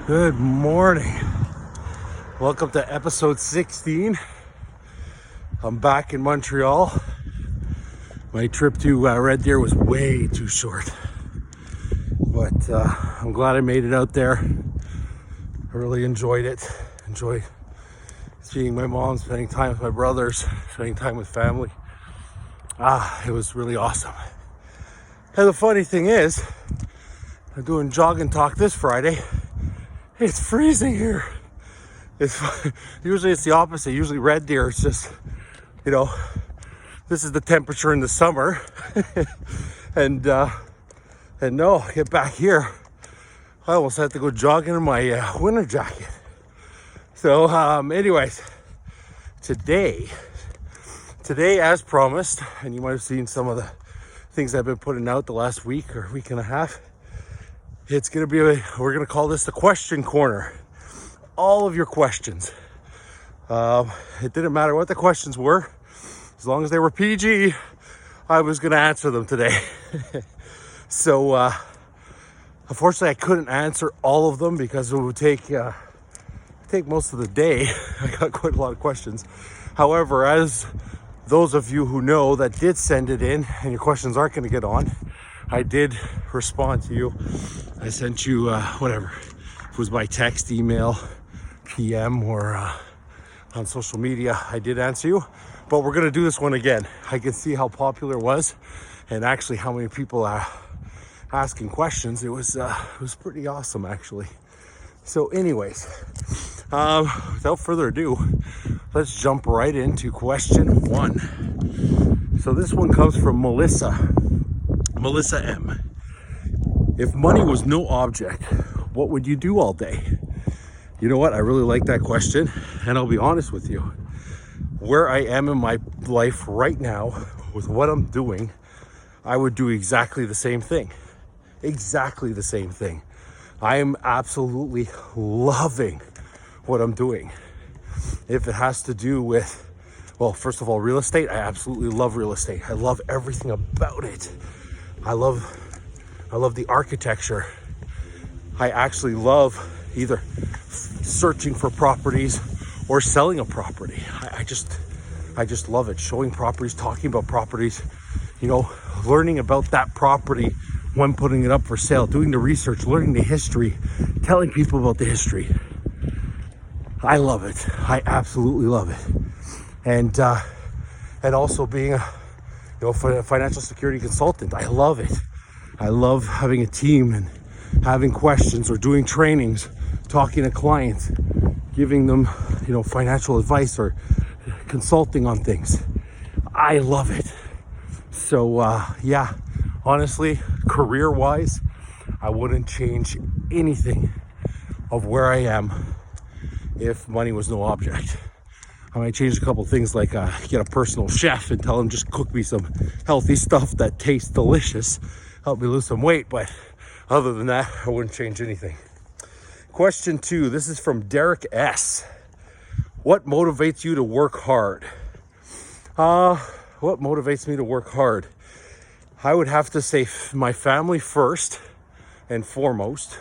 Good morning. Welcome to episode 16. I'm back in Montreal. My trip to Red Deer was way too short, but I'm glad I made it out there. I really enjoyed it. Enjoyed seeing my mom, spending time with my brothers, spending time with family. It was really awesome. And the funny thing is, I'm doing Jog Talk this Friday. It's freezing here. Usually it's the opposite. Usually Red Deer, it's just, this is the temperature in the summer. and no, I get back here, I almost had to go jogging in my winter jacket. So anyways, today as promised, and you might have seen some of the things I've been putting out the last week or week and a half, it's gonna be we're gonna call this the question corner. All of your questions. It didn't matter what the questions were, as long as they were PG, I was gonna answer them today. So unfortunately I couldn't answer all of them because it would take most of the day. I got quite a lot of questions. However, as those of you who know that did send it in and your questions aren't gonna get on, I did respond to you. I sent you whatever. It was by text, email, PM, or on social media. I did answer you, but we're gonna do this one again. I can see how popular it was, and actually how many people are asking questions. It was pretty awesome, actually. So, anyways, without further ado, let's jump right into question one. So this one comes from Melissa M. If money was no object, what would you do all day? You know what? I really like that question, and I'll be honest with you. Where I am in my life right now, with what I'm doing, I would do exactly the same thing. Exactly the same thing. I am absolutely loving what I'm doing. If it has to do with, well, first of all, real estate, I absolutely love real estate. I love everything about it. I love the architecture. I actually love either searching for properties or selling a property. I just love it. Showing properties, talking about properties, learning about that property when putting it up for sale, doing the research, learning the history, telling people about the history. I love it. I absolutely love it. And also being a financial security consultant. I love it. I love having a team and having questions or doing trainings, talking to clients, giving them, financial advice or consulting on things. I love it. So, honestly, career-wise, I wouldn't change anything of where I am if money was no object. I might change a couple things like get a personal chef and tell him just cook me some healthy stuff that tastes delicious, help me lose some weight, but other than that, I wouldn't change anything. Question 2, this is from Derek S. What motivates you to work hard? What motivates me to work hard? I would have to say my family first and foremost.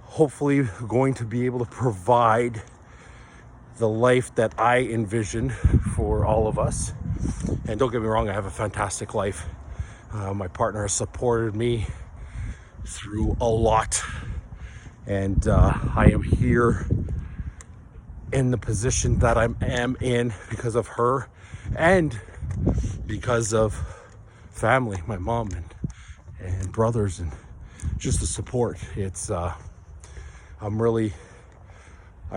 Hopefully going to be able to provide the life that I envision for all of us. And don't get me wrong, I have a fantastic life. My partner has supported me through a lot. And I am here in the position that I am in because of her and because of family, my mom and brothers, and just the support. It's I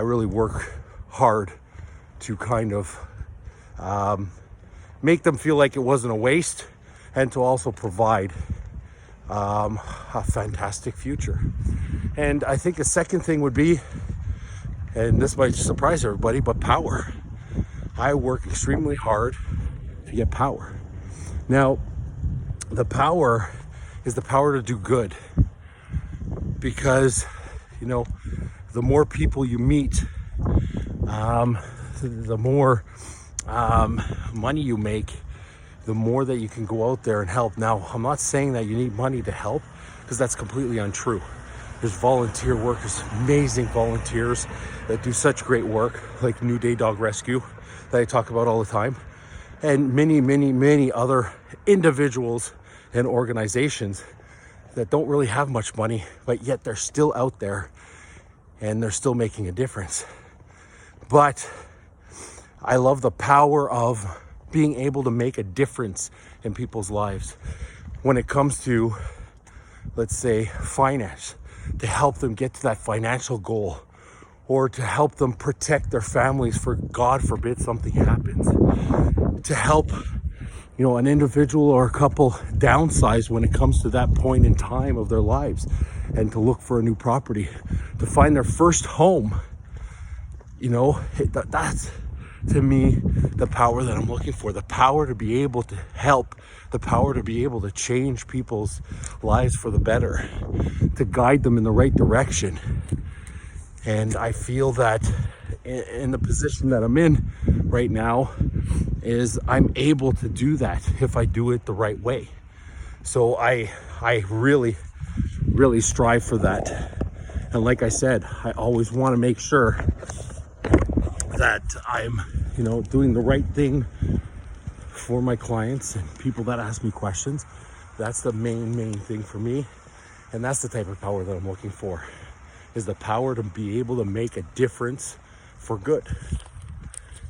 really work hard to kind of make them feel like it wasn't a waste, and to also provide a fantastic future. And I think a second thing would be, and this might surprise everybody, but power. I work extremely hard to get power. Now, the power is the power to do good, because the more people you meet, the more money you make, the more that you can go out there and help. Now, I'm not saying that you need money to help, because that's completely untrue. There's volunteer work, there's amazing volunteers that do such great work, like New Day Dog Rescue that I talk about all the time, and many, many, many other individuals and organizations that don't really have much money, but yet they're still out there and they're still making a difference. But I love the power of being able to make a difference in people's lives when it comes to, let's say, finance, to help them get to that financial goal, or to help them protect their families for God forbid something happens, to help, you know, an individual or a couple downsize when it comes to that point in time of their lives, and to look for a new property, to find their first home. You know, that's, to me, the power that I'm looking for, the power to be able to help, the power to be able to change people's lives for the better, to guide them in the right direction. And I feel that in the position that I'm in right now is I'm able to do that if I do it the right way. So I really, really strive for that. And like I said, I always want to make sure that I'm, you know, doing the right thing for my clients and people that ask me questions. That's the main thing for me. And that's the type of power that I'm looking for, is the power to be able to make a difference for good.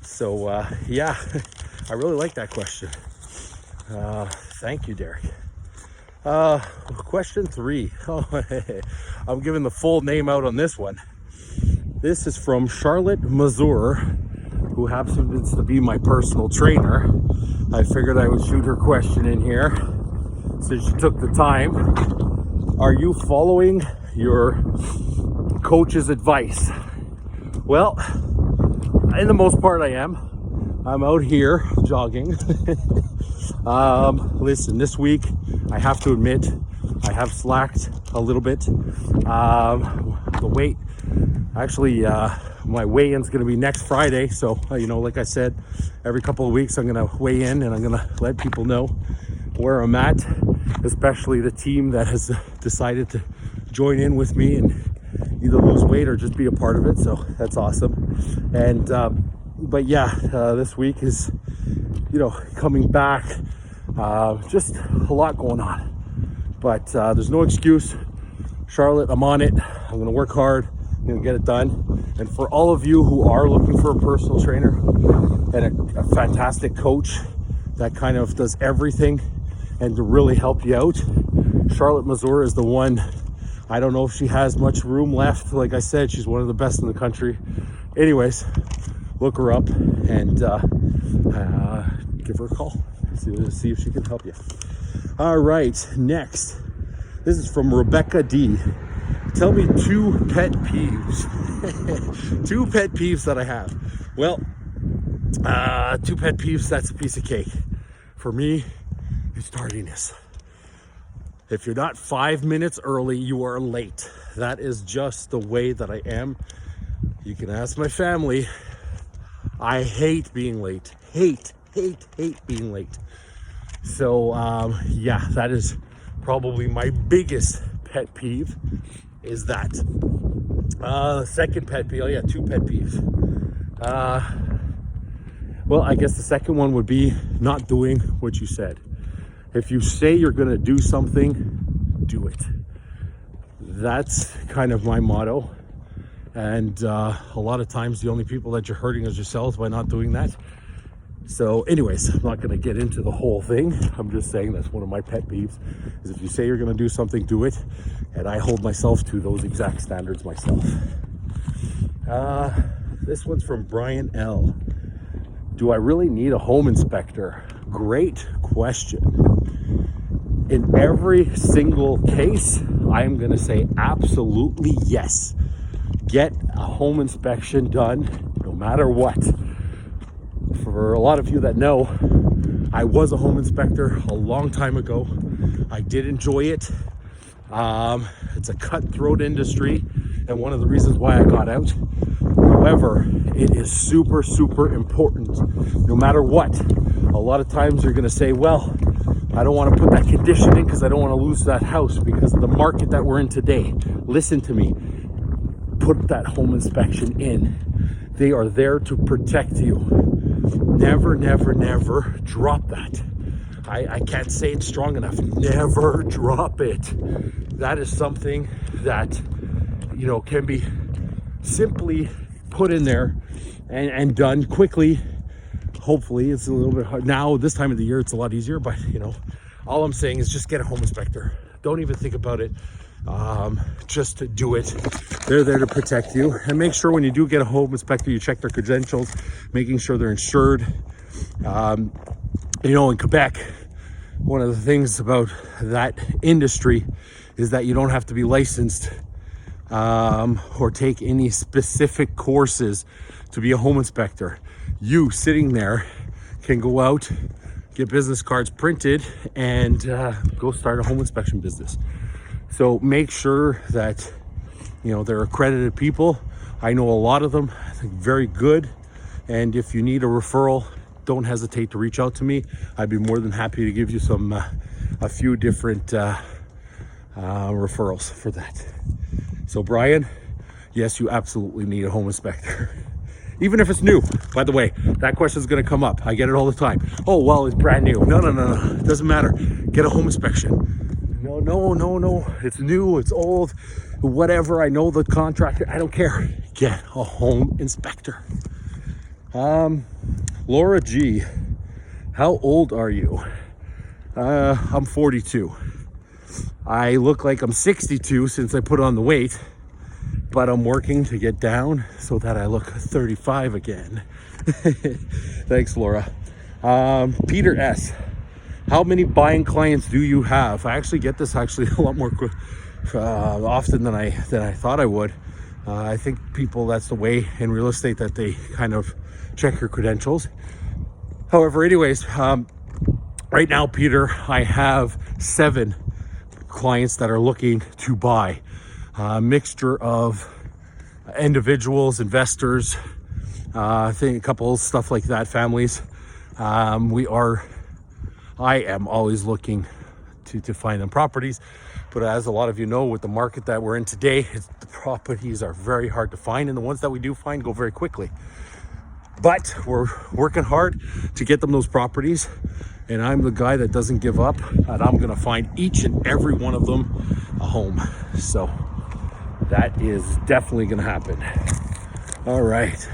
So yeah, I really like that question. Thank you, Derek. Question 3. Oh, I'm giving the full name out on this one. This is from Charlotte Mazur, who happens to be my personal trainer. I figured I would shoot her question in here since she took the time. Are you following your coach's advice? Well, in the most part I am. I'm out here jogging. Listen, this week I have to admit I have slacked a little bit. The weight, actually, my weigh-in's going to be next Friday. So, you know, like I said, every couple of weeks I'm going to weigh in and I'm going to let people know where I'm at, especially the team that has decided to join in with me and either lose weight or just be a part of it. So that's awesome. And, but yeah, this week is, you know, coming back, just a lot going on, but there's no excuse. Charlotte, I'm on it. I'm going to work hard. I'm going to get it done. And for all of you who are looking for a personal trainer and a fantastic coach that kind of does everything and to really help you out, Charlotte Mazur is the one. I don't know if she has much room left. Like I said, she's one of the best in the country. Anyways, look her up and give her a call. See if she can help you. All right, next. This is from Rebecca D. Tell me 2 pet peeves. 2 pet peeves that I have. Well, 2 pet peeves, that's a piece of cake. For me, it's tardiness. If you're not 5 minutes early, you are late. That is just the way that I am. You can ask my family. I hate being late. Hate being late. So, yeah, that is probably my biggest pet peeve, is that. Second pet peeve, 2 pet peeves. Well, I guess the second one would be not doing what you said. If you say you're going to do something, do it. That's kind of my motto. And a lot of times the only people that you're hurting is yourselves by not doing that. So anyways, I'm not going to get into the whole thing. I'm just saying that's one of my pet peeves, is if you say you're going to do something, do it. And I hold myself to those exact standards myself. This one's from Brian L. Do I really need a home inspector? Great question. In every single case, I'm going to say absolutely yes. Get a home inspection done no matter what. For a lot of you that know, I was a home inspector a long time ago. I did enjoy it. It's a cutthroat industry, and one of the reasons why I got out. However, it is super important no matter what. A lot of times you're going to say, well, I don't want to put that condition in because I don't want to lose that house because of the market that we're in today. Listen to me. Put that home inspection in. They are there to protect you. Never, never, never drop that. I can't say it strong enough. Never drop it. That is something that, you know, can be simply put in there and done quickly. Hopefully it's a little bit hard now. This time of the year it's a lot easier, but you know, all I'm saying is just get a home inspector. Don't even think about it. Just to do it. They're there to protect you, and make sure when you do get a home inspector, you check their credentials, making sure they're insured. You know, in Quebec, one of the things about that industry is that you don't have to be licensed or take any specific courses to be a home inspector. You sitting there can go out, get business cards printed, and go start a home inspection business. So make sure that, you know, they're accredited people. I know a lot of them, I think very good. And if you need a referral, don't hesitate to reach out to me. I'd be more than happy to give you some, a few different referrals for that. So Brian, yes, you absolutely need a home inspector. Even if it's new. By the way, that question is going to come up. I get it all the time. Oh, well, it's brand new. No. It doesn't matter. Get a home inspection. No. It's new, it's old, whatever. I know the contractor. I don't care. Get a home inspector. Laura G, how old are you? I'm 42. I look like I'm 62 since I put on the weight, but I'm working to get down so that I look 35 again. Thanks, Laura. Peter S, how many buying clients do you have? I actually get this a lot more often than I thought I would. I think people, that's the way in real estate that they kind of check your credentials. However, anyways, right now, Peter, I have 7 clients that are looking to buy. A mixture of individuals, investors, I think a couple stuff like that, families. I am always looking to find them properties, but as a lot of you know, with the market that we're in today, the properties are very hard to find, and the ones that we do find go very quickly. But we're working hard to get them those properties, and I'm the guy that doesn't give up, and I'm gonna find each and every one of them a home. So that is definitely gonna happen. All right,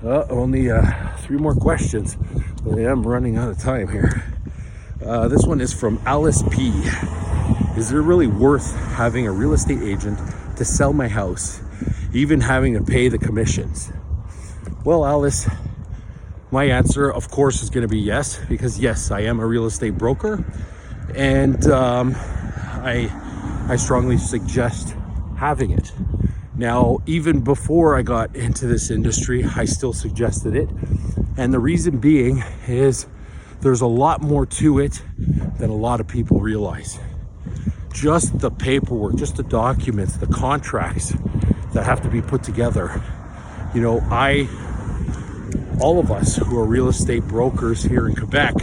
only 3 more questions. I am running out of time here. This one is from Alice P. Is it really worth having a real estate agent to sell my house, even having to pay the commissions? Well, Alice, my answer, of course, is going to be yes, because yes, I am a real estate broker, and I strongly suggest having it. Now, even before I got into this industry, I still suggested it. And the reason being is there's a lot more to it than a lot of people realize. Just the paperwork, just the documents, the contracts that have to be put together. You know, all of us who are real estate brokers here in Quebec,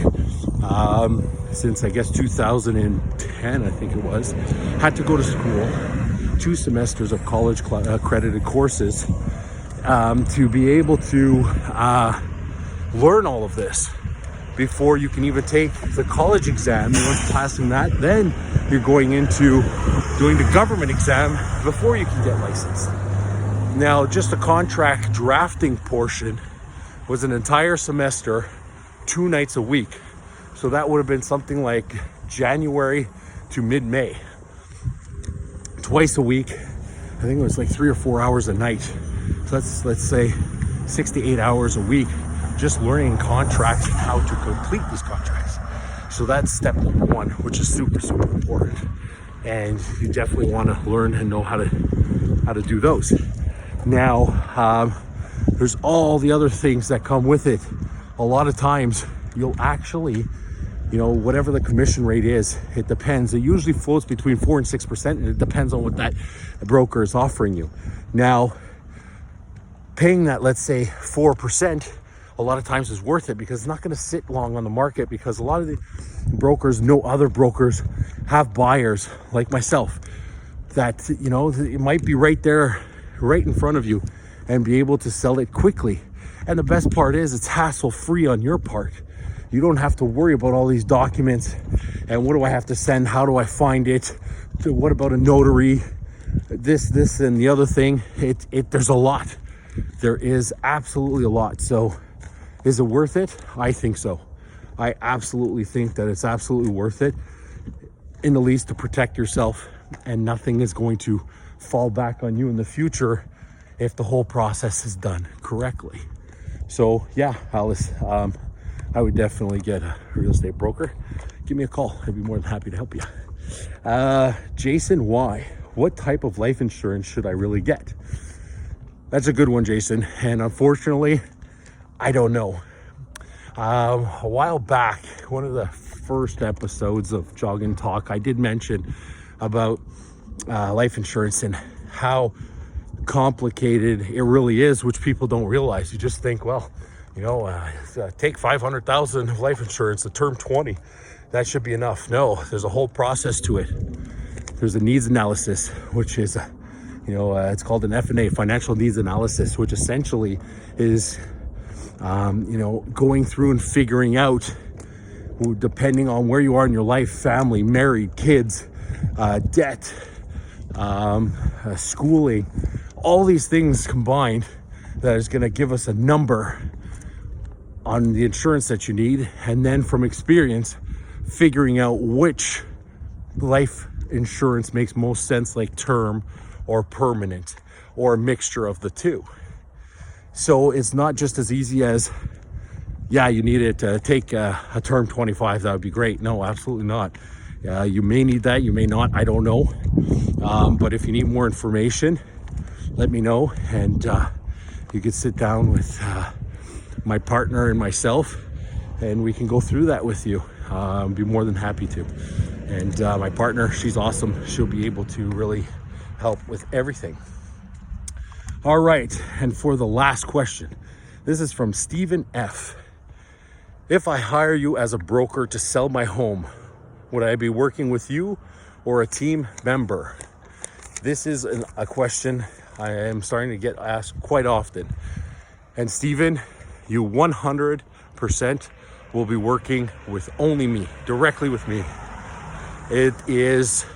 since I guess 2010, I think it was, had to go to school, 2 semesters of college accredited courses, to be able to learn all of this before you can even take the college exam. And once passing that, then you're going into doing the government exam before you can get licensed. Now, just the contract drafting portion was an entire semester, 2 nights a week. So that would have been something like January to mid-May. Twice a week. I think it was like 3 or 4 hours a night. So let's say 6 to 8 hours a week, just learning contracts and how to complete these contracts. So that's step number 1, which is super, super important. And you definitely want to learn and know how to do those. Now, there's all the other things that come with it. A lot of times you'll actually, you know, whatever the commission rate is, it depends. It usually floats between 4 and 6%, and it depends on what that broker is offering you. Now, paying that, let's say 4%, a lot of times is worth it, because it's not going to sit long on the market, because a lot of the brokers, no other brokers, have buyers like myself that, you know, it might be right there, right in front of you, and be able to sell it quickly. And the best part is it's hassle free on your part. You don't have to worry about all these documents and what do I have to send, how do I find it, what about a notary, this and the other thing. There's a lot. There is absolutely a lot. So is it worth it? I think so. I absolutely think that it's absolutely worth it, in the least to protect yourself, and nothing is going to fall back on you in the future if the whole process is done correctly. So yeah, Alice, I would definitely get a real estate broker. Give me a call. I'd be more than happy to help you. Jason, why? What type of life insurance should I really get? That's a good one, Jason. And unfortunately, I don't know. A while back, one of the first episodes of Jog Talk, I did mention about life insurance and how complicated it really is, which people don't realize. You just think, well, you know, take 500,000 of life insurance, the term 20, that should be enough. No, there's a whole process to it. There's a needs analysis, which is, it's called an F&A, financial needs analysis, which essentially is, going through and figuring out, depending on where you are in your life, family, married, kids, debt, schooling, all these things combined, that is going to give us a number on the insurance that you need. And then from experience, figuring out which life insurance makes most sense, like term or permanent or a mixture of the two. So it's not just as easy as, yeah, you need it to take a term 25, that would be great. No, absolutely not. You may need that, you may not, I don't know. But if you need more information, let me know, and you could sit down with my partner and myself, and we can go through that with you. Be more than happy to. And my partner, she's awesome. She'll be able to really help with everything. All right, and for the last question, this is from Stephen F. If I hire you as a broker to sell my home, would I be working with you or a team member? This is a question I am starting to get asked quite often. And Stephen, you 100% will be working with only me, directly with me. It is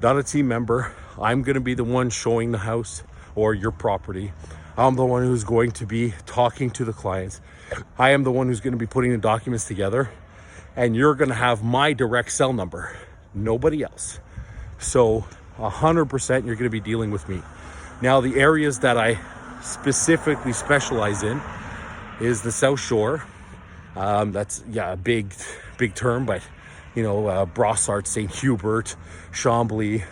not a team member. I'm going to be the one showing the house or your property. I'm the one who's going to be talking to the clients. I am the one who's going to be putting the documents together, and you're going to have my direct cell number, nobody else. So 100% you're going to be dealing with me. Now, the areas that I specifically specialize in is the South Shore. That's a big term, but Brossard, St. Hubert, Chambly.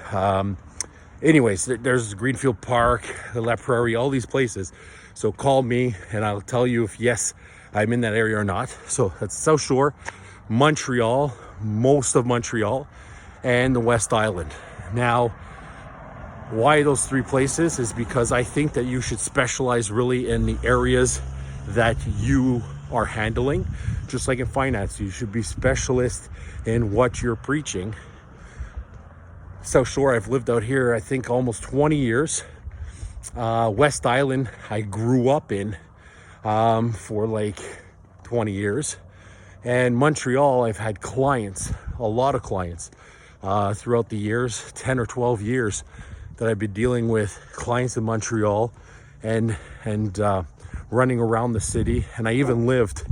Anyways, there's Greenfield Park, La Prairie, all these places. So call me and I'll tell you if yes, I'm in that area or not. So that's South Shore, Montreal, most of Montreal, and the West Island. Now, why those three places is because I think that you should specialize really in the areas that you are handling. Just like in finance, you should be specialist in what you're preaching. South Shore, I've lived out here, I think almost 20 years. West Island, I grew up in for like 20 years. And Montreal, I've had clients, a lot of clients throughout the years, 10 or 12 years that I've been dealing with clients in Montreal and running around the city. And I even lived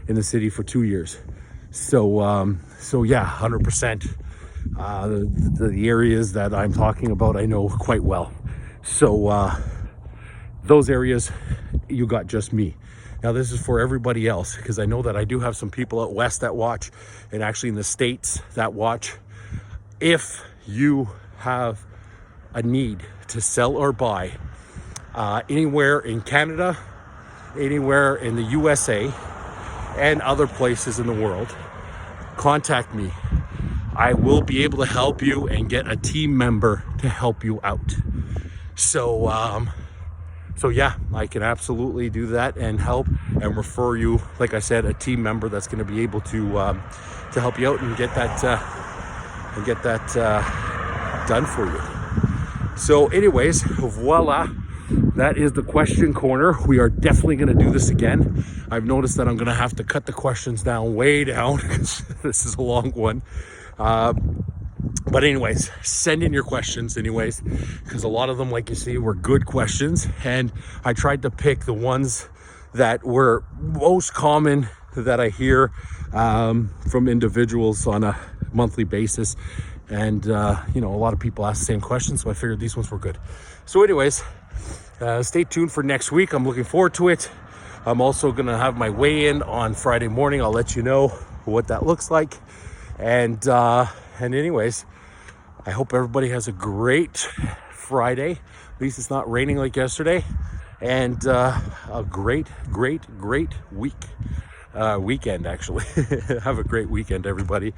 in the city for 2 years. So yeah, 100%. The areas that I'm talking about, I know quite well. So those areas, you got just me. Now this is for everybody else, because I know that I do have some people out west that watch, and actually in the States that watch. If you have a need to sell or buy anywhere in Canada, anywhere in the USA, and other places in the world, contact me. I will be able to help you and get a team member to help you out. So So yeah, I can absolutely do that and help and refer you, like I said, a team member that's going to be able to help you out and get that done for you. So anyways, voila, that is the question corner. We are definitely going to do this again. I've noticed that I'm going to have to cut the questions down way down because this is a long one. But anyways, send in your questions anyways, because a lot of them, like you see, were good questions. And I tried to pick the ones that were most common that I hear from individuals on a monthly basis. And, you know, a lot of people ask the same questions, so I figured these ones were good. So anyways, stay tuned for next week. I'm looking forward to it. I'm also going to have my weigh-in on Friday morning. I'll let you know what that looks like. And anyways, I hope everybody has a great Friday. At least it's not raining like yesterday. And a great week. Weekend, actually. Have a great weekend, everybody.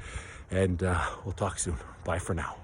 And we'll talk soon. Bye for now.